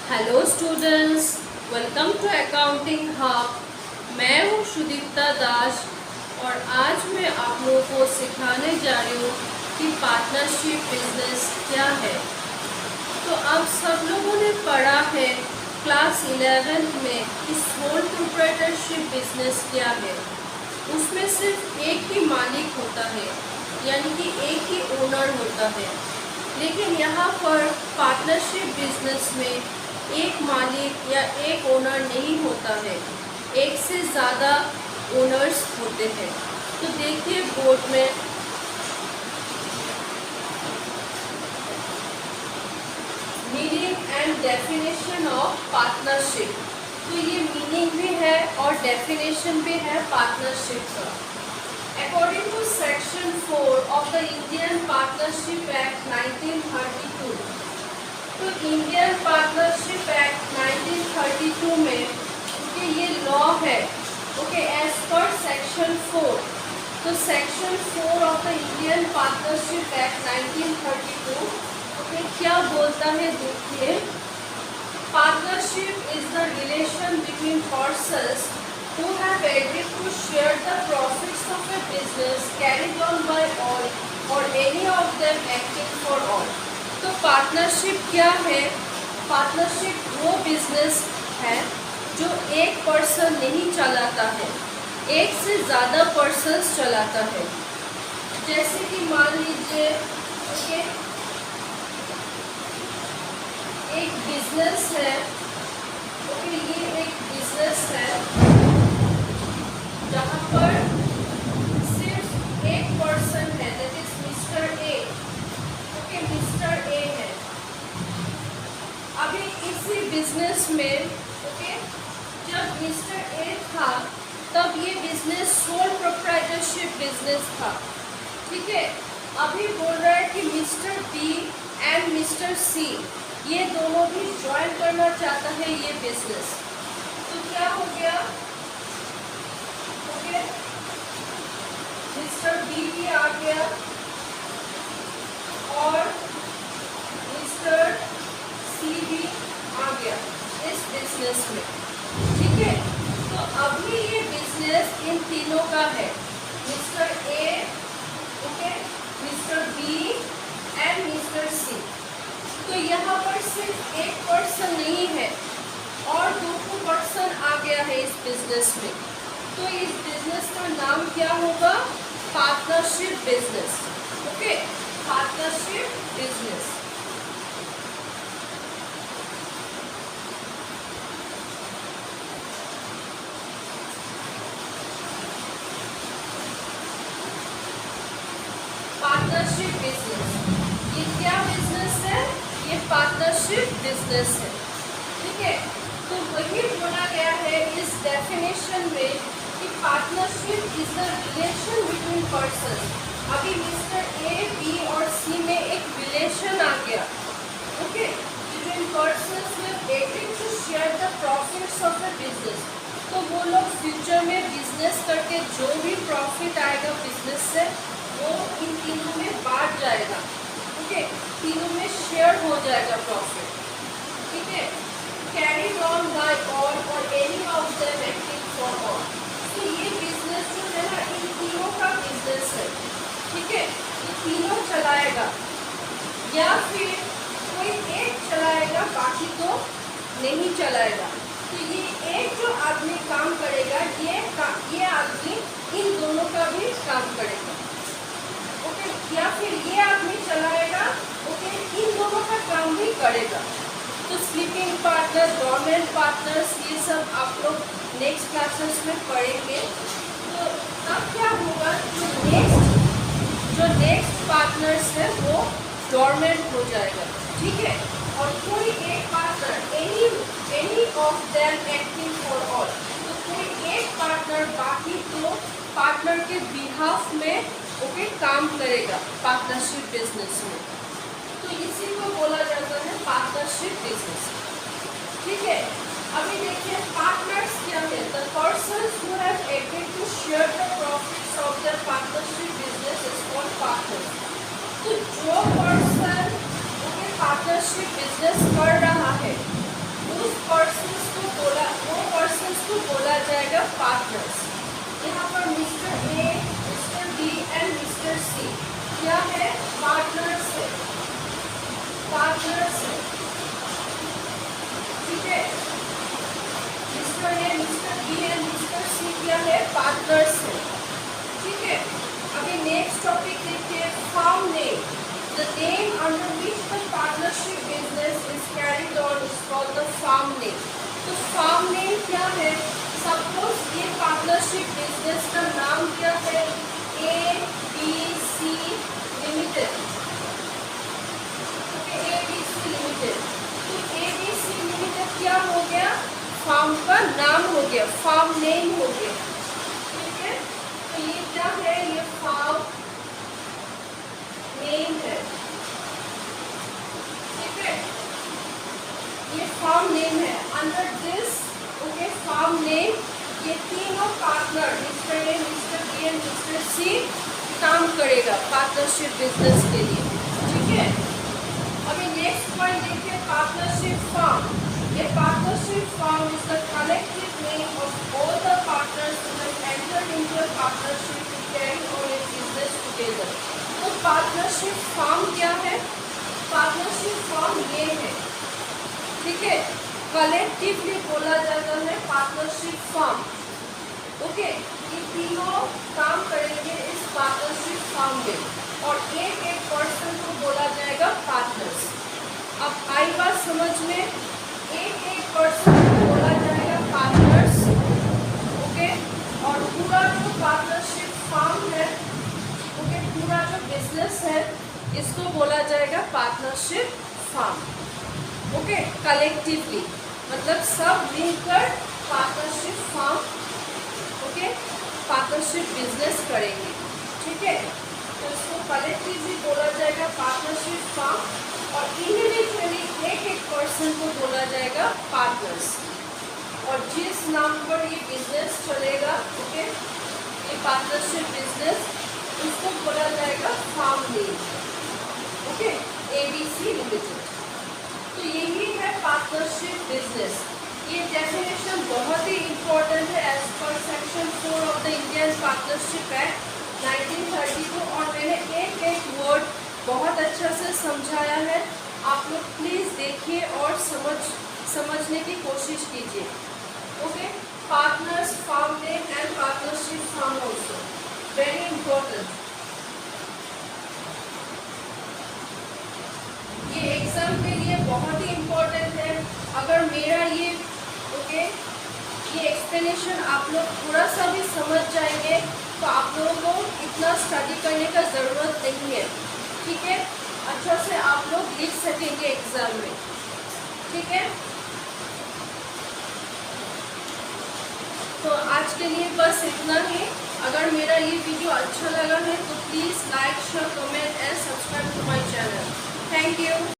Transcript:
Hello students, welcome to accounting hub. मैं हूँ सुदीप्ता दास और आज मैं आप लोगों को सिखाने जा रही हूँ कि पार्टनरशिप बिजनेस क्या है। तो अब सब लोगों ने पढ़ा है क्लास 11th में कि सोल प्रोप्राइटरशिप बिजनेस क्या है। उसमें सिर्फ एक ही मालिक होता है, यानी कि एक ही ओनर होता है। लेकिन यहाँ पर पार्टनरशिप बिजनेस में एक मालिक या एक ओनर नहीं होता है, एक से ज़्यादा ओनर्स होते हैं। तो देखिए बोर्ड में meaning and definition of partnership. तो ये मीनिंग भी है और डेफिनेशन भी है पार्टनरशिप का। According to section 4 of the Indian partnership act 1932, तो इंडियन पार्टनरशिप एक्ट 1932 में ये लॉ है, ओके, एज पर सेक्शन 4। तो section 4 of the Indian partnership act 1932 okay क्या बोलता है, देखिए। Partnership is the relation between persons who have agreed to share the profits of a business carried on by all or any of them acting for all। तो partnership क्या है? Partnership वो business है जो एक पर्सन नहीं चलाता है, एक से ज़्यादा पर्सन्स चलाता है। जैसे कि मान लीजिए ओके एक बिजनेस है, ओके ये एक बिजनेस है जहाँ पर सिर्फ एक पर्सन है, that is mister A. Okay mister A है। अभी इसी बिजनेस में ओके जब मिस्टर ए था तब ये बिजनेस सोल प्रोप्राइटरशिप बिजनेस था, ठीक है। अभी बोल रहा है कि मिस्टर बी एंड मिस्टर सी ये दोनों भी ज्वाइन करना चाहता है ये बिजनेस। तो क्या हो गया, मिस्टर बी भी आ गया और मिस्टर सी भी आ गया इस बिजनेस में, ठीक है। तो अभी ये बिजनेस इन तीनों का है, mister A, okay, mister B and mister C. तो यहाँ पर सिर्फ एक पर्सन नहीं है और दो पर्सन आ गया है इस बिजनेस में। तो इस बिजनेस का नाम क्या होगा? Partnership business, okay, partnership business. Partnership business ये क्या बिजनेस है? ये पार्टनरशिप बिजनेस है, ठीक है। तो वही बोला गया है इस डेफिनेशन में कि partnership is the relation between person. अभी मिस्टर ए, बी और सी में एक रिलेशन आ गया, okay, between person will agree to share the profits of the business. तो वो लोग फ्यूचर में बिजनेस करके जो भी प्रॉफिट आएगा बिजनेस से वो इन तीनों में बांट जाएगा, ओके, तीनों में शेयर हो जाएगा प्रॉफिट, ठीक है। कैरीड ऑन बाय ऑल और any of them acting for all. तो ये बिजनेस जो है ना इन तीनों का बिजनेस है, ठीक है। ये तीनों चलाएगा या फिर कोई एक चलाएगा बाकी तो नहीं चलाएगा। तो ये एक जो आदमी काम करेगा ये आदमी इन दोनों का भी काम करेगा, ओके, या फिर ये आदमी चलाएगा, ओके, इन दोनों का काम भी करेगा। तो स्लीपिंग पार्टनर, डोरमेंट पार्टनर्स ये सब आप लोग नेक्स्ट क्लासेस में पढ़ेंगे। तो तब क्या होगा, जो नेक्स्ट पार्टनर्स है वो डोरमेंट हो जाएगा, ठीक है। और कोई एक partner any of them acting for all, तो कोई एक पार्टनर बाकी दो पार्टनर के बिहाफ में ओके काम करेगा पार्टनरशिप बिजनेस में। तो इसी को बोला जाता है पार्टनरशिप बिजनेस, ठीक है। अभी देखिए पार्टनर्स क्या है, the persons who have agreed to share the profits of the partnership business is called partners. तो जो पर्सन ओके पार्टनरशिप बिजनेस कर रहा है वो पर्सन्स को बोला जाएगा पार्टनर्स। यहाँ पर mister A, mister B and mister C क्या है? पार्टनर्स है, पार्टनर्स है, ठीक है। Mister A, mister B and mister C क्या है? पार्टनर्स है, ठीक है। अभी नेक्स्ट टॉपिक देखिए, firm name. The name under which the partnership business is carried on is called the farm name. तो farm name क्या है? Suppose ये partnership business का नाम क्या है? ABC Limited, okay, ABC Limited। तो ABC Limited क्या हो गया? फार्म का नाम हो गया, फार्म नेम हो गया, ठीक है। तो ये क्या है? ये फार्म नेम है, ठीक है, ये फार्म नेम है। Under this okay firm name ये तीनों partner mister A, mister B and mister C काम करेगा पार्टनरशिप बिजनेस के लिए, ठीक है। अभी नेक्स्ट पॉइंट देखिए, पार्टनरशिप फर्म। ये partnership firm is the collective name of all the partners who have entered into a partnership to carry on a business together। तो पार्टनरशिप फर्म क्या है? पार्टनरशिप फर्म ये है, ठीक है, कलेक्टिवली बोला जाता है पार्टनरशिप फर्म, ओके। ये तीनों काम करेंगे इस पार्टनरशिप फर्म में और एक एक पर्सन को बोला जाएगा पार्टनर्स। अब आई बात समझ में, एक एक पर्सन को बोला जाएगा पार्टनर्स, ओके। और पूरा जो पार्टनरशिप फर्म है, ओके, पूरा जो बिजनेस है इसको बोला जाएगा पार्टनरशिप फर्म, ओके। कलेक्टिवली मतलब सब मिलकर partnership firm, okay, partnership business करेंगे, ठीक है। तो इसको कलेक्टिवली बोला जाएगा पार्टनरशिप फर्म और इंडिविजुअली एक एक पर्सन को बोला जाएगा पार्टनर्स। और जिस नाम पर ये बिजनेस चलेगा, ओके, ये पार्टनरशिप बिजनेस, उसको बोला जाएगा firm name, okay, ABC limited. तो यही है पार्टनरशिप बिजनेस। ये डेफिनेशन बहुत ही इम्पोर्टेंट है as per section 4 of the Indian partnership act 1932 और मैंने एक एक वर्ड बहुत अच्छा से समझाया है। आप लोग प्लीज़ देखिए और समझने की कोशिश कीजिए, okay. Partners, firm name and partnership firm also very important. ये एग्जाम के लिए बहुत ही इम्पोर्टेंट है। अगर मेरा ये ओके ये एक्सप्लेनेशन आप लोग थोड़ा सा भी समझ जाएंगे तो आप लोगों को इतना स्टडी करने का ज़रूरत नहीं है, ठीक है। अच्छा से आप लोग लिख सकेंगे एग्जाम में, ठीक है। तो आज के लिए बस इतना ही। अगर मेरा ये वीडियो अच्छा लगा है तो please like, share, comment and subscribe to my channel. Thank you.